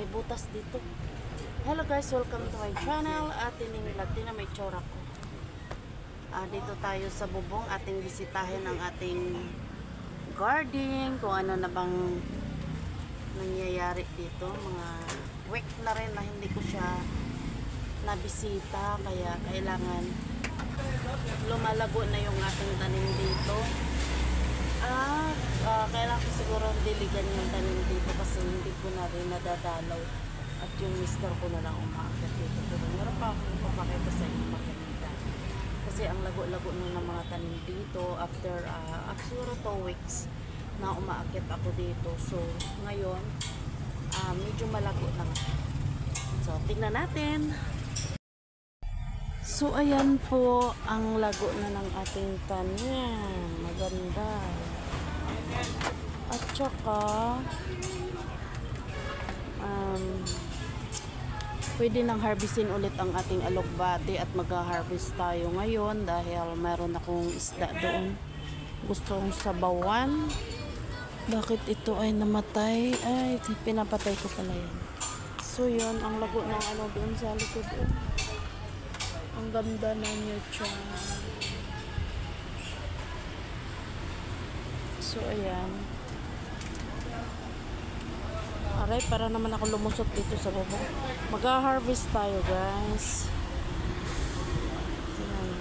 may butas dito. Hello guys, welcome to my channel. At tininglag din na may tsura ko. Dito tayo sa bubong. Ating bisitahin ang ating garden. Kung ano na bang nangyayari dito. Mga week na rin na hindi ko siya nabisita. Kaya kailangan lumalago na yung ating tanim dito. Kailangan ko siguro diligan yung tanim dito kasi hindi ko na rin nadadalaw. At yung mister ko na lang umaakyat dito. Pero meron pa akong papakita sa inyo maganda. Kasi ang lago-lago na ng mga tanim dito after siguro 2 weeks na umaakyat ako dito. So ngayon medyo malago na nga. So tingnan natin. So ayan po ang lago na ng ating tanim. Maganda. At saka pwede nang harvestin ulit ang ating alugbati at mag-harvest tayo ngayon dahil meron akong isda doon. Gusto kong sabawan. Bakit ito ay namatay? Ay, pinapatay ko pala yan. So yun, ang lago ng ano doon sa likod. Ang ganda na niya siya. So ayan. Aray, para naman ako lumusot dito sa bubong. Mag-harvest tayo guys. Ayan.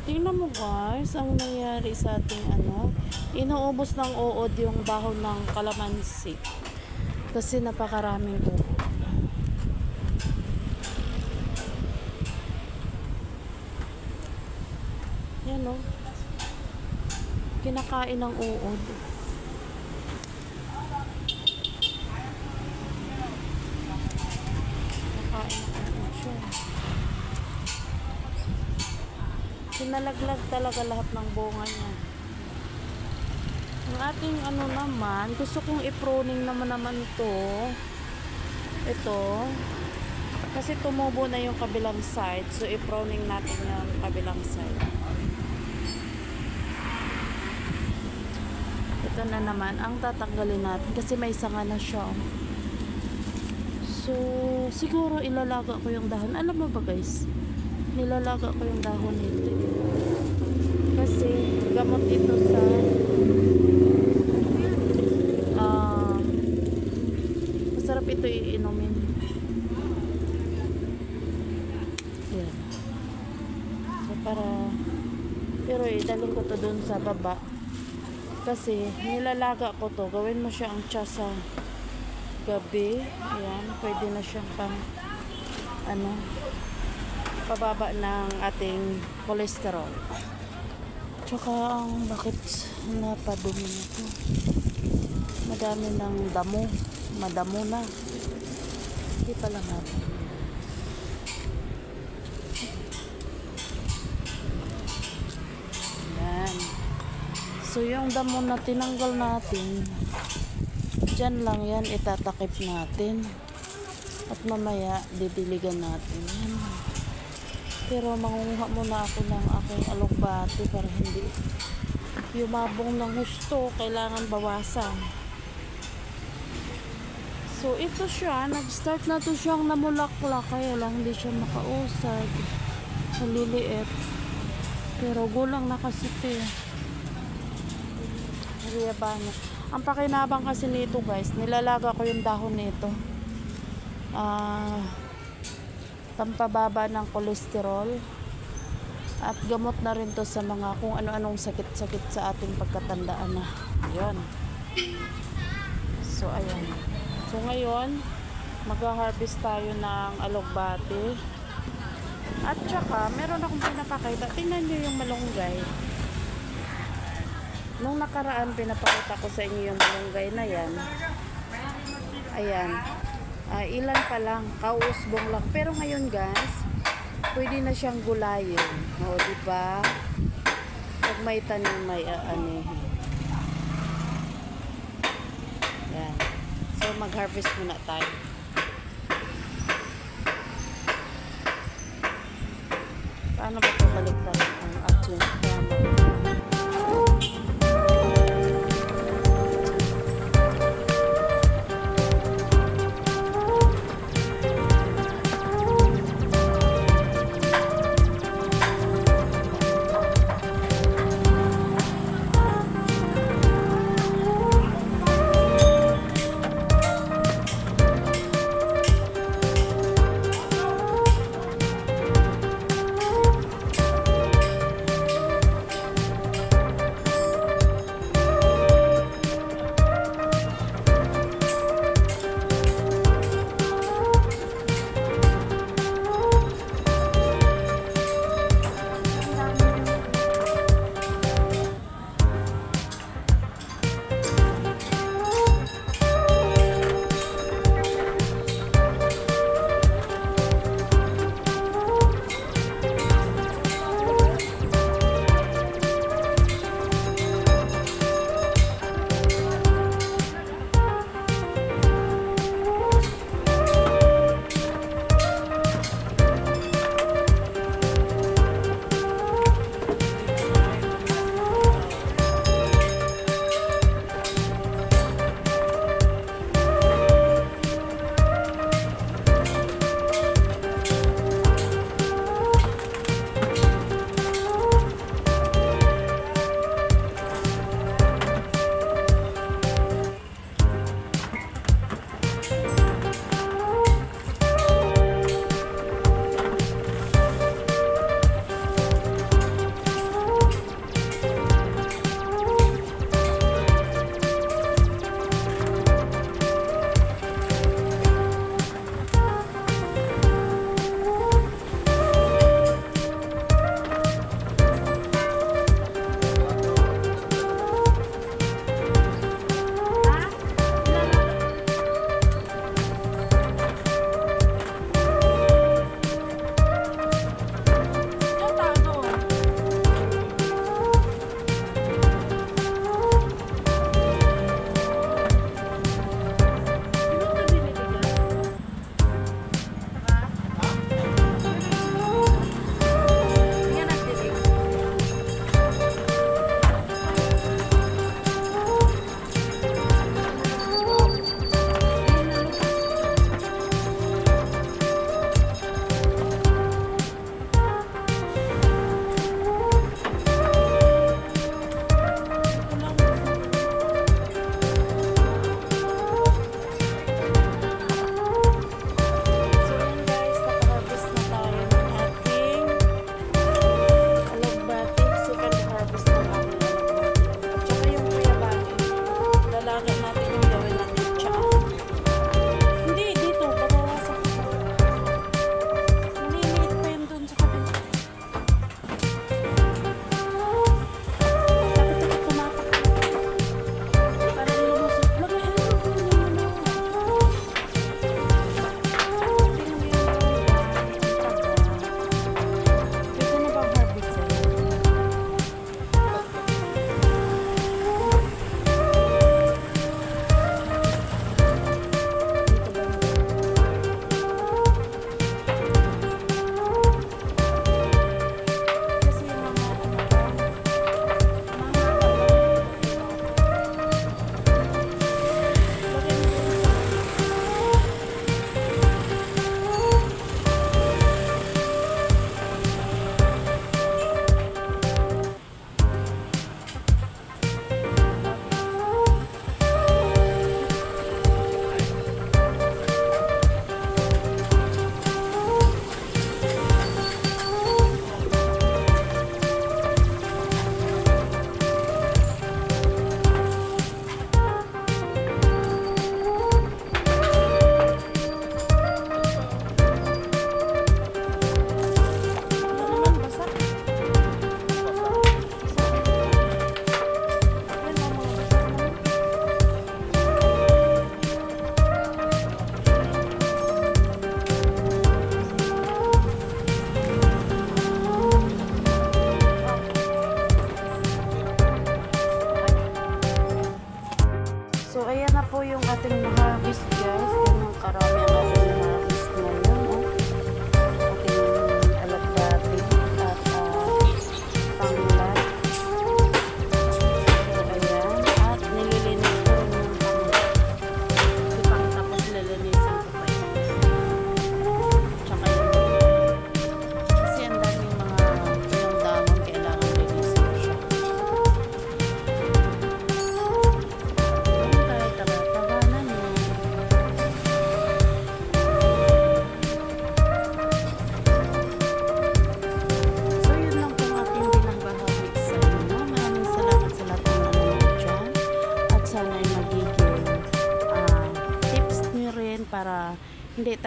Tingnan mo guys, ang nangyari sa ating inuubos ng uod yung dahon ng kalamansi kasi napakaraming uod. Yan o, kinakain ng uod. Sinalaglag talaga lahat ng bunga niya. Ang ating naman, gusto kong i-pruning naman to. Ito. Kasi tumubo na yung kabilang side. So i-pruning natin yung kabilang side. Ito na naman ang tatanggalin natin kasi may sanga na siya. So siguro ilalaga ko yung dahon. Alam mo ba guys? Nilalaga ko yung dahon nito kasi gamot ito sa masarap ito iinumin. Yan. So pero idalhin ko to dun sa baba kasi nilalaga ko to. Gawin mo siya ang tsa sa gabi. Ayan, pwede na siyang pang pababa ng ating cholesterol. Tsaka bakit napadumi na ito? Madami ng damo. Madamo na. Hindi pala natin. So yung damo na tinanggal natin, dyan lang yan itatakip natin. At mamaya didiligan natin yan. Pero mangunguha muna ako ng aking alugbati para hindi yumabong ng husto. Kailangan bawasan. So ito siya, nag-start na to siyang namulaklak, kaya lang hindi siya makausad. Maliliit. Pero gulang na kasi ito. Ang pakinabang kasi nito guys, nilalaga ko yung dahon nito. Pampababa ng kolesterol. At gamot na rin to sa mga kung ano-anong sakit-sakit sa ating pagkatandaan na. Ayan. So ayan. So ngayon, mag-harvest tayo ng alugbati. At saka, meron akong pinapakita. Tingnan nyo yung malunggay. Nung nakaraan, pinapakita ko sa inyo yung malunggay na yan. Ayan. Ilan pa lang, kausbong lang. Pero ngayon guys, pwede na siyang gulayin. O, diba? Pag may tanim, may anihin. Ayan. So, mag-harvest muna tayo. Paano ba ito baliktad ang ating camera?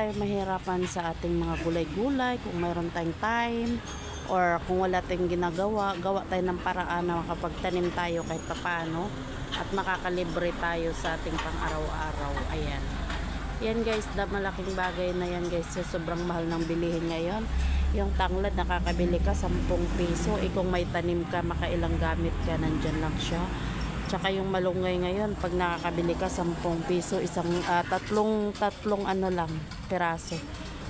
tayo mahirapan sa ating mga gulay-gulay kung mayroon tayong time or kung wala tayong ginagawa, gawa tayo ng paraan na makapagtanim tayo kahit papaano at makakalibre tayo sa ating pang-araw-araw. Ayan. Yan guys, malaking bagay na yan guys. Sobrang mahal ng bilihin ngayon. Yung tanglad, nakakabili ka 10 piso. Kung may tanim ka, makailang gamit ka, nandyan lang siya. Tsaka yung malunggay ngayon, pag nakakabili ka 10 piso, tatlong ano lang, peraso.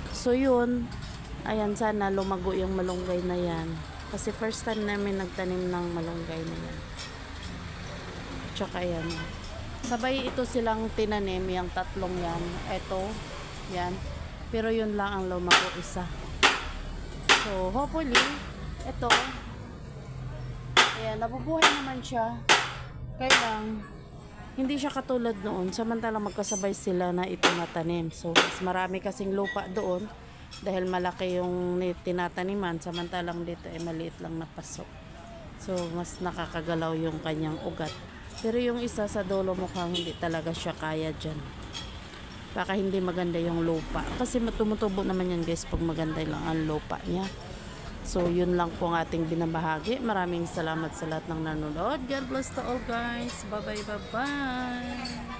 So yun, ayan, sana lumago yung malunggay na yan. Kasi first time namin nagtanim ng malunggay na yan. Tsaka yan. Sabay ito silang tinanim, yung tatlong yan. Ito, yan. Pero yun lang ang lumago isa. So, hopefully, ito, ayan, nabubuhay naman siya. Kaya lang, hindi siya katulad noon. Samantalang magkasabay sila na ito natanim. So, mas marami kasing lupa doon dahil malaki yung tinataniman. Samantalang dito ay maliit lang na paso. So, mas nakakagalaw yung kanyang ugat. Pero yung isa sa dulo mukhang hindi talaga siya kaya dyan. Baka hindi maganda yung lupa. Kasi tumutubo naman yan guys pag maganda lang ang lupa niya. So, yun lang po ang ating binabahagi. Maraming salamat sa lahat ng nanonood. God bless to all guys. Bye-bye, bye-bye.